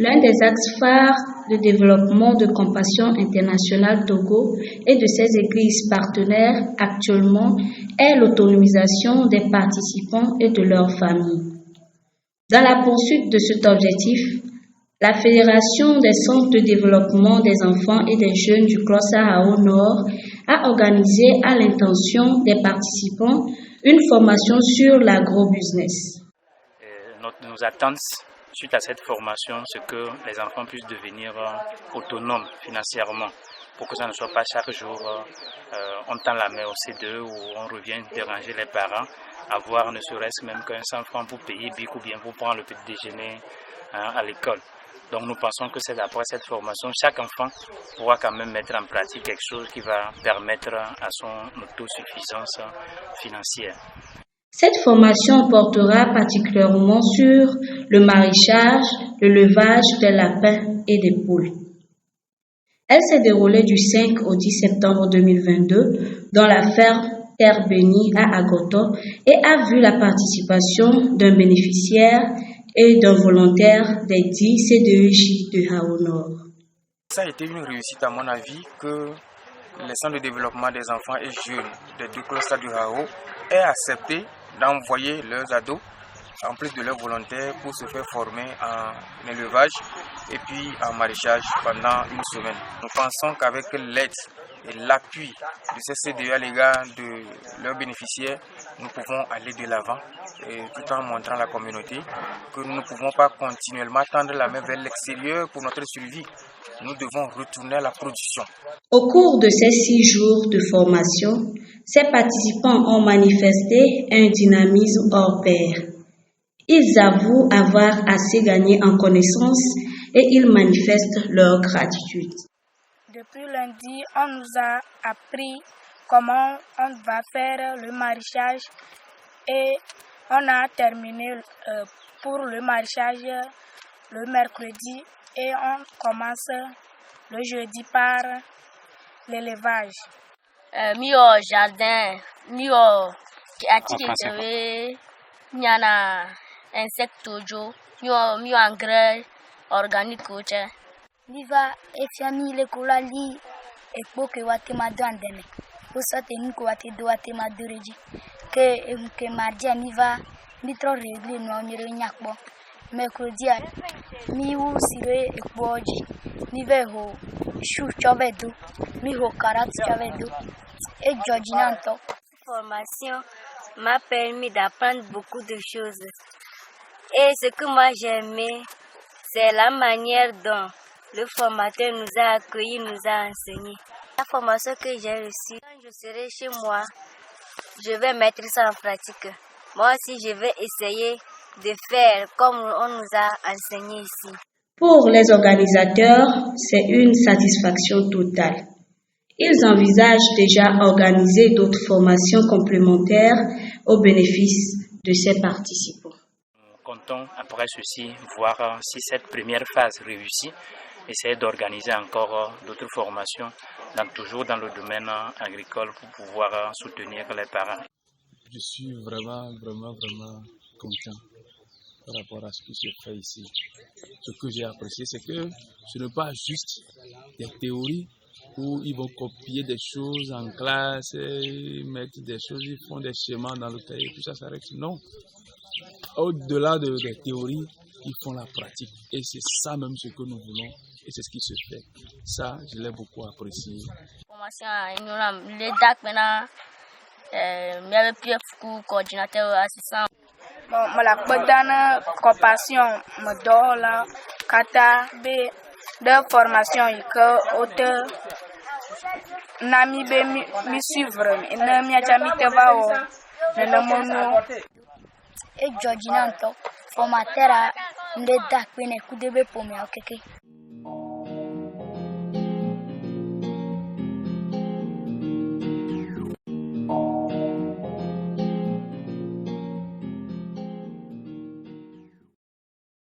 L'un des axes phares de développement de Compassion Internationale Togo et de ses églises partenaires actuellement est l'autonomisation des participants et de leurs familles. Dans la poursuite de cet objectif, la Fédération des centres de développement des enfants et des jeunes du Cros-Sahara Nord a organisé à l'intention des participants une formation sur l'agrobusiness. Nos attentes suite à cette formation, c'est que les enfants puissent devenir autonomes financièrement, pour que ça ne soit pas chaque jour on tend la main au C2 ou on revient déranger les parents, avoir ne serait-ce même qu'un 100 francs pour payer BIC ou bien pour prendre le petit déjeuner à l'école. Donc nous pensons que c'est après cette formation, chaque enfant pourra quand même mettre en pratique quelque chose qui va permettre à son autosuffisance financière. Cette formation portera particulièrement sur le maraîchage, le levage des lapins et des poules. Elle s'est déroulée du 5 au 10 septembre 2022 dans la ferme Terre Bénie à Agoto et a vu la participation d'un bénéficiaire et d'un volontaire des 10 CDEJ de Hao Nord. Ça a été une réussite à mon avis que les centres de développement des enfants et jeunes des deux clusters du Hao aient accepté d'envoyer leurs ados en plus de leurs volontaires pour se faire former en élevage et puis en maraîchage pendant une semaine. Nous pensons qu'avec l'aide et l'appui de ces CDE à l'égard de leurs bénéficiaires, nous pouvons aller de l'avant tout en montrant à la communauté que nous ne pouvons pas continuellement tendre la main vers l'extérieur pour notre survie. Nous devons retourner à la production. Au cours de ces 6 jours de formation, ces participants ont manifesté un dynamisme hors pair. Ils avouent avoir assez gagné en connaissances et ils manifestent leur gratitude. Depuis lundi, on nous a appris comment on va faire le maraîchage et on a terminé pour le maraîchage le mercredi et on commence le jeudi par l'élevage. Mio jardin, mio atiki nyana insectojo, mio engrais organique coche. Viva e famille kolali e poke wate madandene. Usate nko wate do wate madureji. Ke mardia miva mitro regle no mire nyakbo. Mercredi mi u sire e boji. Mi veho chou chovedo, mi ho carat chovedo. Et Georginanto. Formation m'a permis d'apprendre beaucoup de choses. Et ce que moi j'ai aimé, c'est la manière dont le formateur nous a accueillis, nous a enseigné. La formation que j'ai reçue, quand je serai chez moi, je vais mettre ça en pratique. Moi aussi, je vais essayer de faire comme on nous a enseigné ici. Pour les organisateurs, c'est une satisfaction totale. Ils envisagent déjà organiser d'autres formations complémentaires au bénéfice de ces participants. Nous comptons après ceci voir si cette première phase réussit, essayer d'organiser encore d'autres formations, toujours dans le domaine agricole pour pouvoir soutenir les parents. Je suis vraiment content par rapport à ce qui se fait ici. Ce que j'ai apprécié, c'est que ce n'est pas juste des théories où ils vont copier des choses en classe, mettre des choses, ils font des schémas dans le cahier, tout ça s'arrête. Non. Au-delà des théories, ils font la pratique. Et c'est ça même ce que nous voulons. Et c'est ce qui se fait. Ça, je l'ai beaucoup apprécié. Formation, les DAC maintenant, mais le coordinateur assistant. Bon, la podana compassion me donne la kata de formation que auteur nami be mi suivre na mi aja mi tevao na mono Et Georginanto, formateur a nde DAC pene kudebe pomme okeke.